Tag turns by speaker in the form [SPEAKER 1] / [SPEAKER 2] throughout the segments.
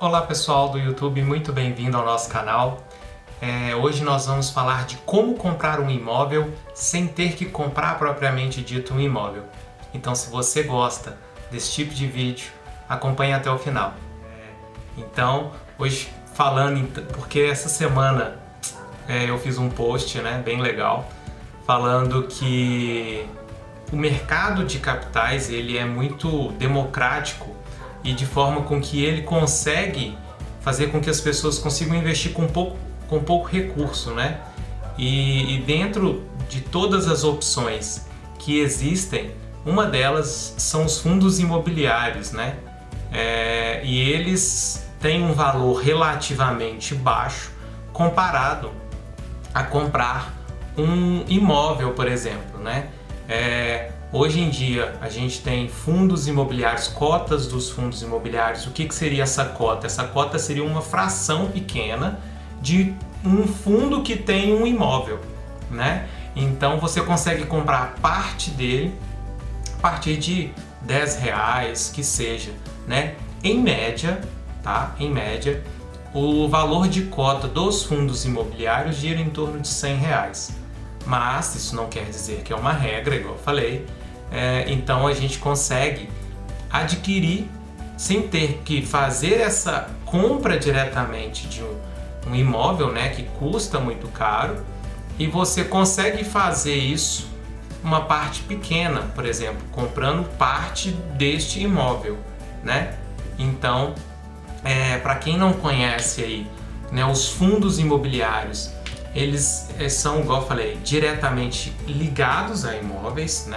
[SPEAKER 1] Olá pessoal do YouTube, muito bem-vindo ao nosso canal. Hoje nós vamos falar de como comprar um imóvel sem ter que comprar propriamente dito um imóvel. Então, se você gosta desse tipo de vídeo, acompanhe até o final. Então, hoje falando, porque essa semana eu fiz um post bem legal, falando que o mercado de capitais ele é muito democrático e de forma com que ele consegue fazer com que as pessoas consigam investir com pouco recurso, E dentro de todas as opções que existem, uma delas são os fundos imobiliários, E eles têm um valor relativamente baixo comparado a comprar um imóvel, por exemplo, Hoje em dia a gente tem fundos imobiliários, cotas dos fundos imobiliários. O que seria essa cota? Essa cota seria uma fração pequena de um fundo que tem um imóvel, Então você consegue comprar parte dele a partir de R$10, que seja, Em média, Em média, o valor de cota dos fundos imobiliários gira em torno de R$100. Mas isso não quer dizer que é uma regra, igual eu falei. Então a gente consegue adquirir sem ter que fazer essa compra diretamente de um imóvel, que custa muito caro, e você consegue fazer isso uma parte pequena, por exemplo, comprando parte deste imóvel, Então, para quem não conhece aí, os fundos imobiliários, eles são, igual eu falei, diretamente ligados a imóveis,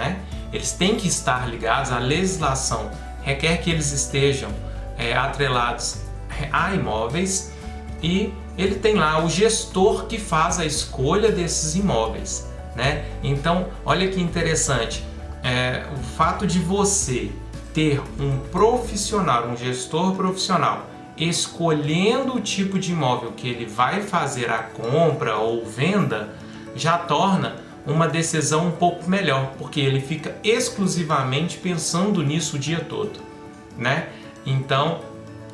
[SPEAKER 1] Eles têm que estar ligados, a legislação requer que eles estejam atrelados a imóveis, e ele tem lá o gestor que faz a escolha desses imóveis, Então, olha que interessante, o fato de você ter um profissional, um gestor profissional, escolhendo o tipo de imóvel que ele vai fazer a compra ou venda, já torna uma decisão um pouco melhor, porque ele fica exclusivamente pensando nisso o dia todo, Então,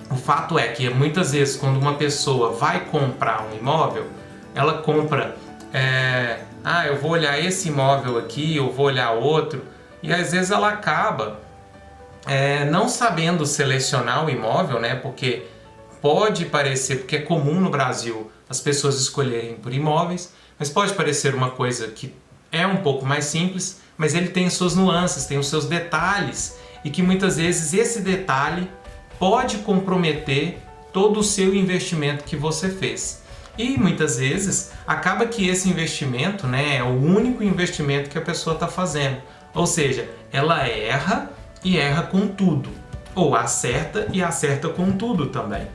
[SPEAKER 1] o fato é que muitas vezes quando uma pessoa vai comprar um imóvel, ela compra, eu vou olhar esse imóvel aqui, eu vou olhar outro, e às vezes ela acaba não sabendo selecionar o imóvel, porque pode parecer, porque é comum no Brasil as pessoas escolherem por imóveis, mas pode parecer uma coisa que é um pouco mais simples, mas ele tem suas nuances, tem os seus detalhes, e que muitas vezes esse detalhe pode comprometer todo o seu investimento que você fez. E muitas vezes acaba que esse investimento é o único investimento que a pessoa está fazendo, ou seja, ela erra e erra com tudo, ou acerta e acerta com tudo também,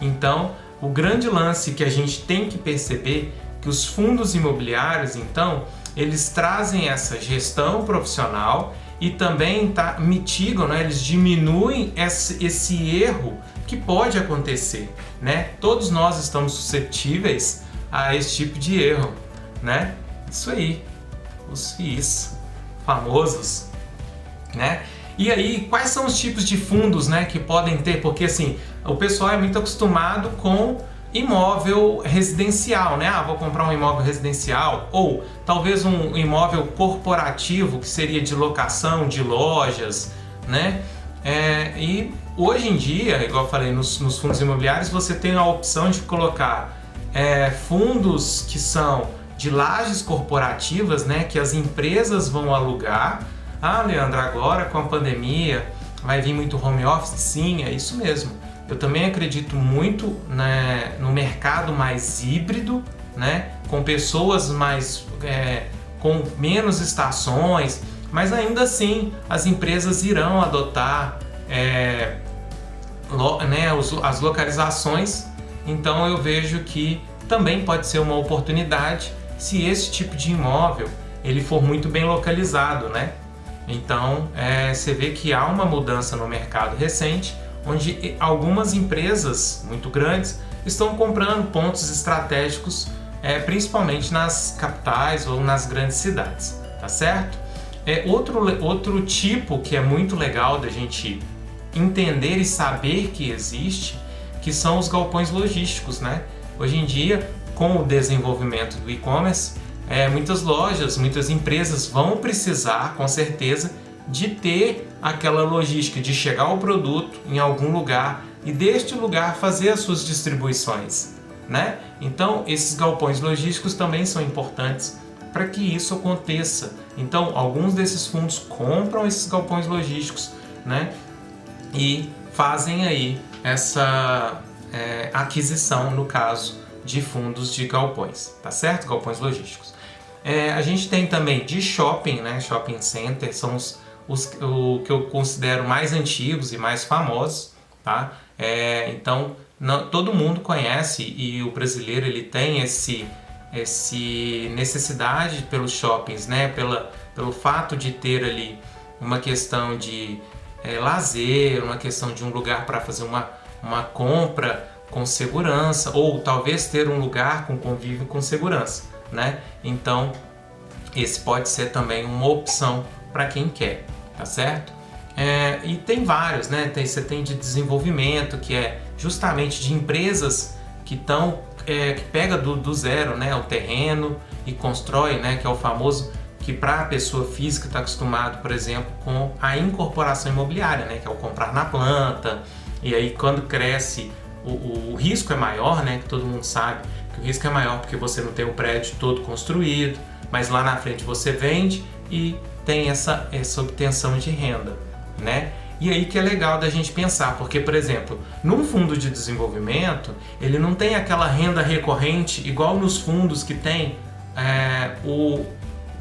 [SPEAKER 1] Então, o grande lance que a gente tem que perceber que os fundos imobiliários, então, eles trazem essa gestão profissional e também mitigam, eles diminuem esse erro que pode acontecer, Todos nós estamos suscetíveis a esse tipo de erro, Isso aí, os FIIs famosos, E aí, quais são os tipos de fundos, que podem ter? Porque assim, o pessoal é muito acostumado com imóvel residencial, vou comprar um imóvel residencial, ou talvez um imóvel corporativo, que seria de locação de lojas, E hoje em dia, igual eu falei, nos fundos imobiliários, você tem a opção de colocar fundos que são de lajes corporativas, que as empresas vão alugar. Leandro, agora com a pandemia vai vir muito home office? Sim, é isso mesmo. Eu também acredito muito no mercado mais híbrido, com pessoas com menos estações, mas ainda assim as empresas irão adotar as localizações. Então eu vejo que também pode ser uma oportunidade se esse tipo de imóvel ele for muito bem localizado, Então, você vê que há uma mudança no mercado recente, onde algumas empresas muito grandes estão comprando pontos estratégicos, principalmente nas capitais ou nas grandes cidades, tá certo? Outro tipo que é muito legal da gente entender e saber que existe, que são os galpões logísticos, né? Hoje em dia, com o desenvolvimento do e-commerce, muitas lojas, muitas empresas vão precisar, com certeza, de ter aquela logística, de chegar o produto em algum lugar e deste lugar fazer as suas distribuições, né? Então, esses galpões logísticos também são importantes para que isso aconteça. Então, alguns desses fundos compram esses galpões logísticos, né? E fazem aí essa aquisição, no caso de fundos de galpões, tá certo? Galpões logísticos. A gente tem também de shopping, né? Shopping center são o que eu considero mais antigos e mais famosos, tá? Então, todo mundo conhece, e o brasileiro ele tem esse necessidade pelos shoppings, né? Pelo fato de ter ali uma questão de lazer, uma questão de um lugar para fazer uma compra com segurança, ou talvez ter um lugar com convívio com segurança, né? Então, esse pode ser também uma opção para quem quer, tá certo? E tem vários, né? Você tem de desenvolvimento, que é justamente de empresas que estão que pega do zero, né, o terreno e constrói, né, que é o famoso, que para a pessoa física está acostumado, por exemplo, com a incorporação imobiliária, né, que é o comprar na planta, e aí quando cresce o risco é maior, né, que todo mundo sabe que o risco é maior porque você não tem o prédio todo construído, mas lá na frente você vende e tem essa obtenção de renda, né? E aí que é legal da gente pensar, porque, por exemplo, num fundo de desenvolvimento, ele não tem aquela renda recorrente igual nos fundos que tem o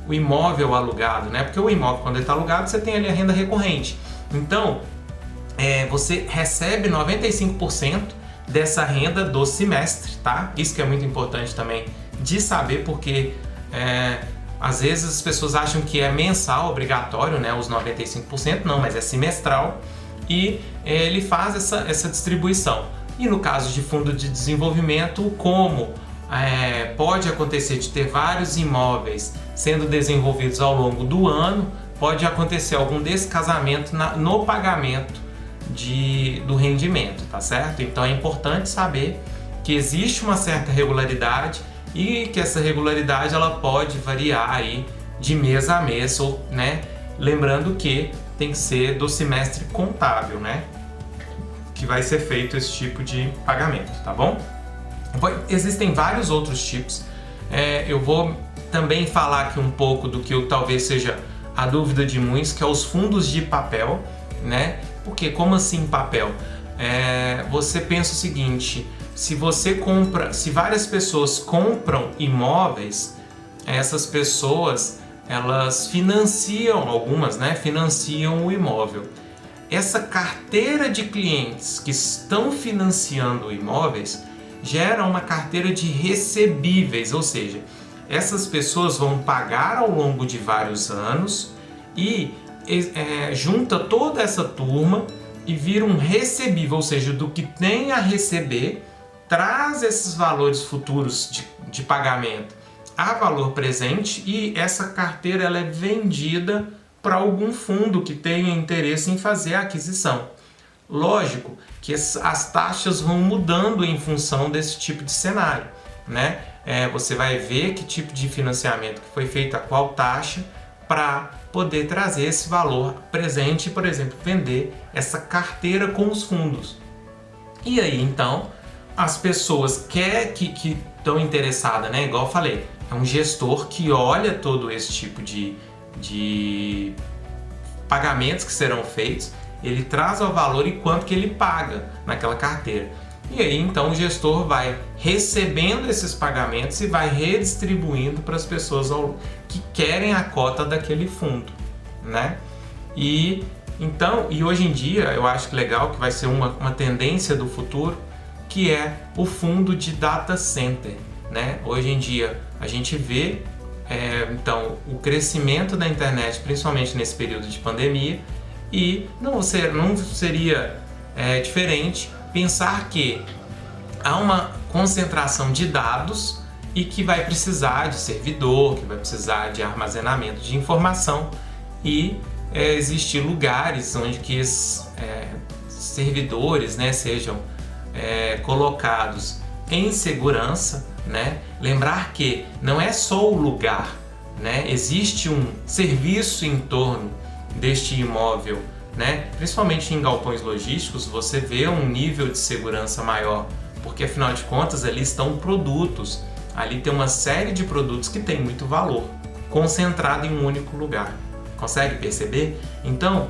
[SPEAKER 1] imóvel alugado, né? Porque o imóvel, quando ele está alugado, você tem ali a renda recorrente. Então, você recebe 95% dessa renda do semestre, tá? Isso que é muito importante também de saber, porque às vezes as pessoas acham que é mensal, obrigatório, né, os 95%, não, mas é semestral, e ele faz essa distribuição. E no caso de fundo de desenvolvimento, como pode acontecer de ter vários imóveis sendo desenvolvidos ao longo do ano, pode acontecer algum descasamento no pagamento do rendimento, tá certo? Então é importante saber que existe uma certa regularidade e que essa regularidade ela pode variar aí de mês a mês, ou, né? Lembrando que tem que ser do semestre contábil, né? Que vai ser feito esse tipo de pagamento, tá bom? Existem vários outros tipos. Eu vou também falar aqui um pouco do que talvez seja a dúvida de muitos, que é os fundos de papel, né? Porque como assim papel? Você pensa o seguinte: se várias pessoas compram imóveis, essas pessoas elas financiam, algumas, né, financiam o imóvel. Essa carteira de clientes que estão financiando imóveis gera uma carteira de recebíveis, ou seja, essas pessoas vão pagar ao longo de vários anos e junta toda essa turma e vira um recebível, ou seja, do que tem a receber, traz esses valores futuros de pagamento a valor presente, e essa carteira ela é vendida para algum fundo que tenha interesse em fazer a aquisição. Lógico que as taxas vão mudando em função desse tipo de cenário, né? Você vai ver que tipo de financiamento que foi feito, a qual taxa, para poder trazer esse valor presente e, por exemplo, vender essa carteira com os fundos. E aí, então, as pessoas que estão interessadas, né? Igual eu falei, é um gestor que olha todo esse tipo de pagamentos que serão feitos, ele traz o valor e quanto que ele paga naquela carteira. E aí, então, o gestor vai recebendo esses pagamentos e vai redistribuindo para as pessoas que querem a cota daquele fundo, né? E hoje em dia, eu acho que legal, que vai ser uma tendência do futuro, que é o fundo de data center, né? Hoje em dia, a gente vê, então, o crescimento da internet, principalmente nesse período de pandemia, e não seria diferente pensar que há uma concentração de dados e que vai precisar de servidor, que vai precisar de armazenamento de informação, e existir lugares onde que servidores, né, sejam colocados em segurança, né? Lembrar que não é só o lugar, né? Existe um serviço em torno deste imóvel, né? Principalmente em galpões logísticos, você vê um nível de segurança maior, porque afinal de contas ali estão produtos, ali tem uma série de produtos que tem muito valor, concentrado em um único lugar. Consegue perceber? Então,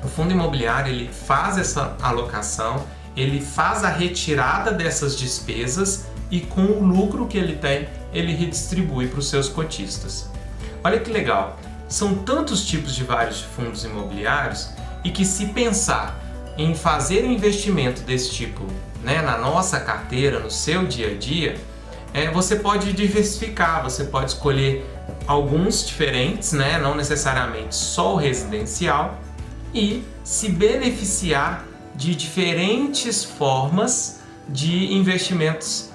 [SPEAKER 1] o fundo imobiliário ele faz essa alocação, ele faz a retirada dessas despesas e com o lucro que ele tem, ele redistribui para os seus cotistas. Olha que legal! São tantos tipos de vários fundos imobiliários e que se pensar em fazer um investimento desse tipo, né, na nossa carteira, no seu dia a dia, você pode diversificar, você pode escolher alguns diferentes, né, não necessariamente só o residencial, e se beneficiar de diferentes formas de investimentos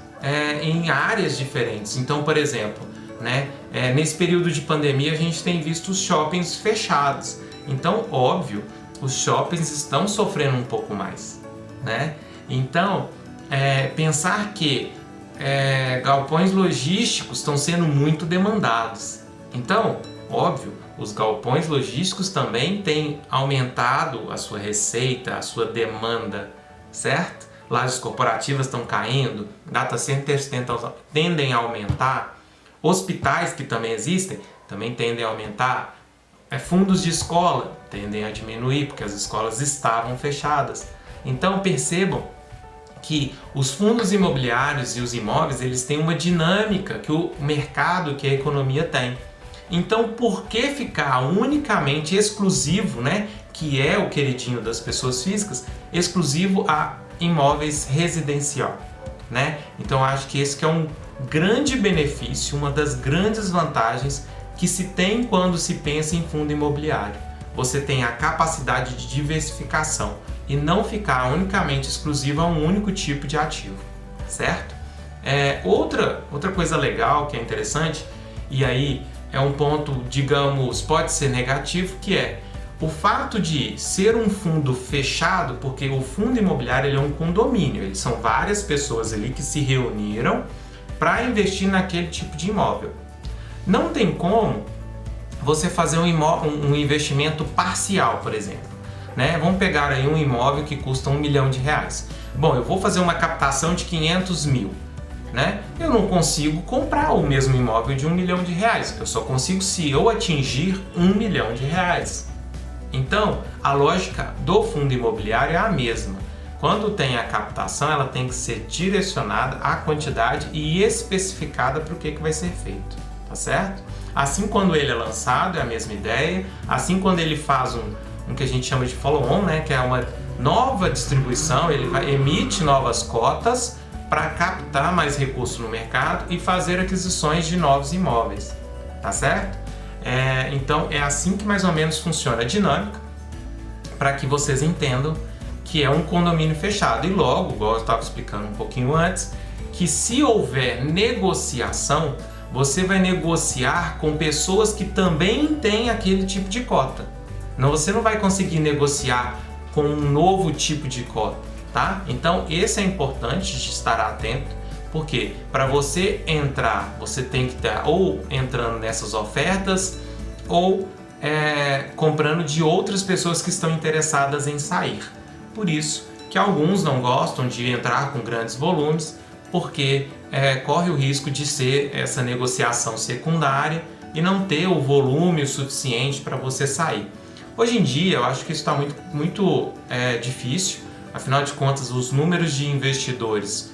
[SPEAKER 1] em áreas diferentes. Então, por exemplo, né, nesse período de pandemia a gente tem visto os shoppings fechados. Então, óbvio, os shoppings estão sofrendo um pouco mais, né? Então, pensar que galpões logísticos estão sendo muito demandados. Então, óbvio, os galpões logísticos também têm aumentado a sua receita, a sua demanda, certo? Lajes corporativas estão caindo, data centers tendem a aumentar, hospitais que também existem, também tendem a aumentar, fundos de escola tendem a diminuir, porque as escolas estavam fechadas. Então percebam que os fundos imobiliários e os imóveis, eles têm uma dinâmica que o mercado, que a economia tem. Então, por que ficar unicamente exclusivo, né, que é o queridinho das pessoas físicas, exclusivo a imóveis residencial, né? Então, acho que esse que é um grande benefício, uma das grandes vantagens que se tem quando se pensa em fundo imobiliário. Você tem a capacidade de diversificação e não ficar unicamente exclusivo a um único tipo de ativo, certo? Outra coisa legal que é interessante, e aí é um ponto, digamos, pode ser negativo, que é o fato de ser um fundo fechado, porque o fundo imobiliário ele é um condomínio, eles são várias pessoas ali que se reuniram para investir naquele tipo de imóvel. Não tem como você fazer um investimento parcial, por exemplo, né? Vamos pegar aí um imóvel que custa R$1 milhão. Bom, eu vou fazer uma captação de 500 mil. Né? Eu não consigo comprar o mesmo imóvel de R$1 milhão. Eu só consigo se eu atingir R$1 milhão. Então, a lógica do fundo imobiliário é a mesma. Quando tem a captação, ela tem que ser direcionada à quantidade e especificada para o que vai ser feito, tá certo? Assim, quando ele é lançado, é a mesma ideia. Assim, quando ele faz um que a gente chama de follow-on, né? Que é uma nova distribuição, ele emite novas cotas para captar mais recursos no mercado e fazer aquisições de novos imóveis, tá certo? Então é assim que mais ou menos funciona a dinâmica, para que vocês entendam que é um condomínio fechado. E logo, igual eu estava explicando um pouquinho antes, que se houver negociação, você vai negociar com pessoas que também têm aquele tipo de cota. Você não vai conseguir negociar com um novo tipo de cota. Tá? Então esse é importante de estar atento, porque para você entrar, você tem que estar ou entrando nessas ofertas ou comprando de outras pessoas que estão interessadas em sair. Por isso que alguns não gostam de entrar com grandes volumes, porque corre o risco de ser essa negociação secundária e não ter o volume o suficiente para você sair. Hoje em dia eu acho que isso está muito difícil. Afinal de contas, os números de investidores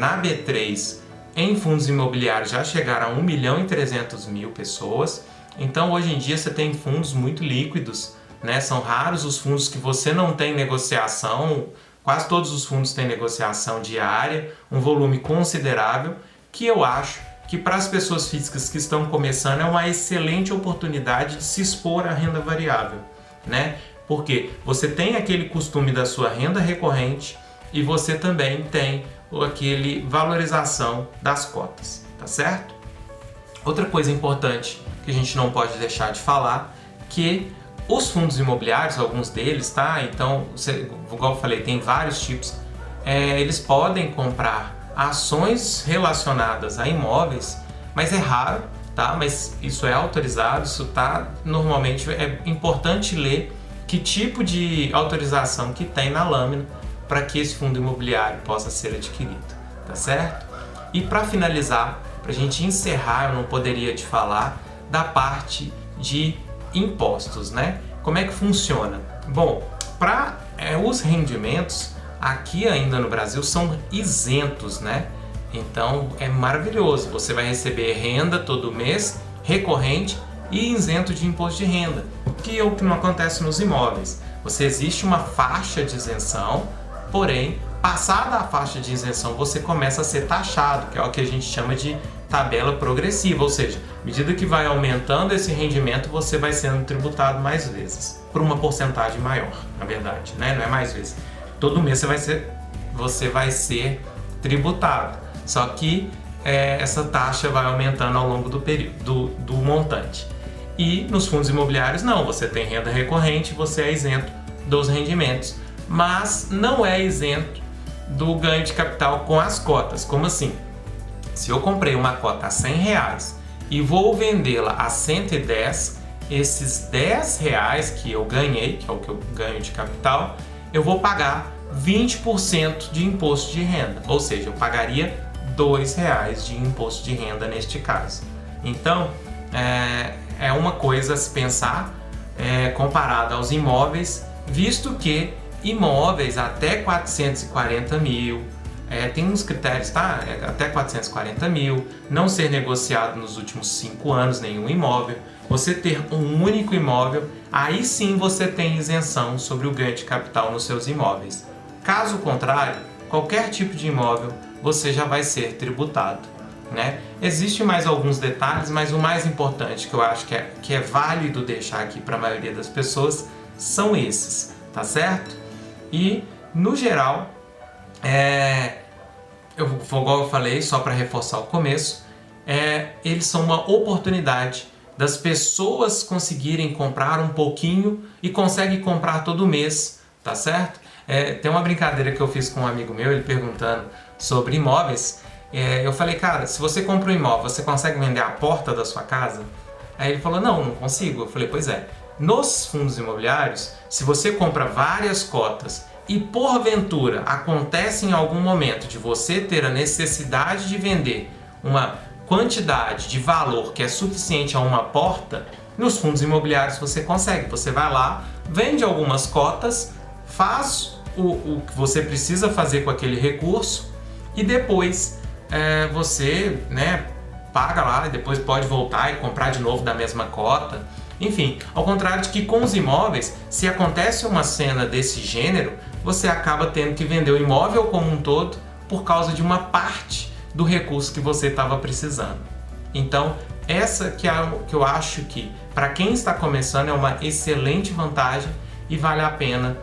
[SPEAKER 1] na B3 em fundos imobiliários já chegaram a 1.300.000 pessoas. Então, hoje em dia, você tem fundos muito líquidos, né? São raros os fundos que você não tem negociação. Quase todos os fundos têm negociação diária, um volume considerável, que eu acho que para as pessoas físicas que estão começando é uma excelente oportunidade de se expor à renda variável, né? Porque você tem aquele costume da sua renda recorrente e você também tem aquele valorização das cotas, tá certo? Outra coisa importante que a gente não pode deixar de falar, que Os fundos imobiliários, alguns deles, tá? Então, igual eu falei, tem vários tipos. Eles podem comprar ações relacionadas a imóveis, mas é raro, tá? Mas isso é autorizado, isso tá. Normalmente é importante ler que tipo de autorização que tem na lâmina para que esse fundo imobiliário possa ser adquirido, tá certo? E para finalizar, para a gente encerrar, eu não poderia te falar da parte de impostos, né? Como é que funciona? Bom, para os rendimentos aqui ainda no Brasil são isentos, né? Então é maravilhoso, você vai receber renda todo mês, recorrente e isento de imposto de renda, que é o que não acontece nos imóveis. Existe uma faixa de isenção, porém, passada a faixa de isenção, você começa a ser taxado, que é o que a gente chama de tabela progressiva, ou seja, à medida que vai aumentando esse rendimento, você vai sendo tributado mais vezes, por uma porcentagem maior, na verdade, né? Não é mais vezes. Todo mês você vai ser tributado, só que essa taxa vai aumentando ao longo do período, do montante. E nos fundos imobiliários não, você tem renda recorrente, você é isento dos rendimentos, mas não é isento do ganho de capital com as cotas. Como assim? Se eu comprei uma cota a R$100 e vou vendê-la a 110, esses R$10 que eu ganhei, que é o que eu ganho de capital, eu vou pagar 20% de imposto de renda, ou seja, eu pagaria R$2 de imposto de renda neste caso. Então, é uma coisa a se pensar comparada aos imóveis, visto que imóveis até 440 mil, tem uns critérios, tá? Até 440 mil, não ser negociado nos últimos 5 anos nenhum imóvel, você ter um único imóvel, aí sim você tem isenção sobre o ganho de capital nos seus imóveis. Caso contrário, qualquer tipo de imóvel você já vai ser tributado, né? Existem mais alguns detalhes, mas o mais importante que eu acho que é válido deixar aqui para a maioria das pessoas são esses, tá certo? E, no geral, igual eu falei, só para reforçar o começo, eles são uma oportunidade das pessoas conseguirem comprar um pouquinho e conseguem comprar todo mês, tá certo? Tem uma brincadeira que eu fiz com um amigo meu, ele perguntando sobre imóveis. Eu falei, cara, se você compra um imóvel, você consegue vender a porta da sua casa? Aí ele falou, não consigo. Eu falei, pois é. Nos fundos imobiliários, se você compra várias cotas e porventura acontece em algum momento de você ter a necessidade de vender uma quantidade de valor que é suficiente a uma porta, nos fundos imobiliários você consegue. Você vai lá, vende algumas cotas, faz o que você precisa fazer com aquele recurso e depois você paga lá e depois pode voltar e comprar de novo da mesma cota. Enfim, ao contrário de que com os imóveis, se acontece uma cena desse gênero, você acaba tendo que vender o imóvel como um todo por causa de uma parte do recurso que você estava precisando. Então, essa que eu acho que, para quem está começando, é uma excelente vantagem e vale a pena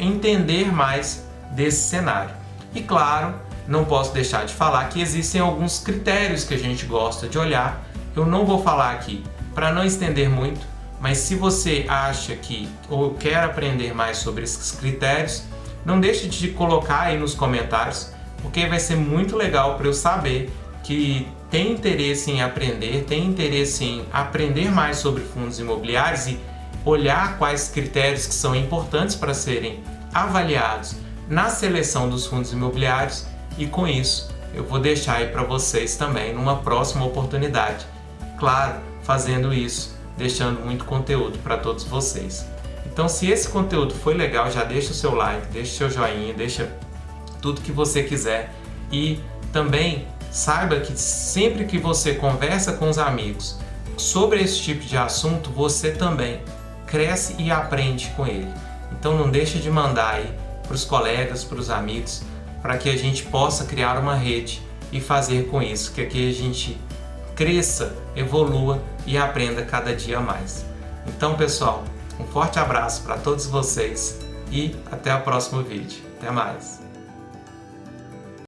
[SPEAKER 1] entender mais desse cenário. E claro, não posso deixar de falar que existem alguns critérios que a gente gosta de olhar. Eu não vou falar aqui para não estender muito, mas se você acha que ou quer aprender mais sobre esses critérios, não deixe de colocar aí nos comentários, porque vai ser muito legal para eu saber que tem interesse em aprender, tem interesse em aprender mais sobre fundos imobiliários e olhar quais critérios que são importantes para serem avaliados na seleção dos fundos imobiliários, e com isso eu vou deixar aí para vocês também numa próxima oportunidade. Claro, fazendo isso, deixando muito conteúdo para todos vocês. Então, se esse conteúdo foi legal, já deixa o seu like, deixa o seu joinha, deixa tudo que você quiser. E também saiba que sempre que você conversa com os amigos sobre esse tipo de assunto, você também cresce e aprende com ele. Então não deixe de mandar aí para os colegas, para os amigos, para que a gente possa criar uma rede e fazer com isso que aqui a gente cresça, evolua e aprenda cada dia mais. Então, pessoal, um forte abraço para todos vocês e até o próximo vídeo. Até mais!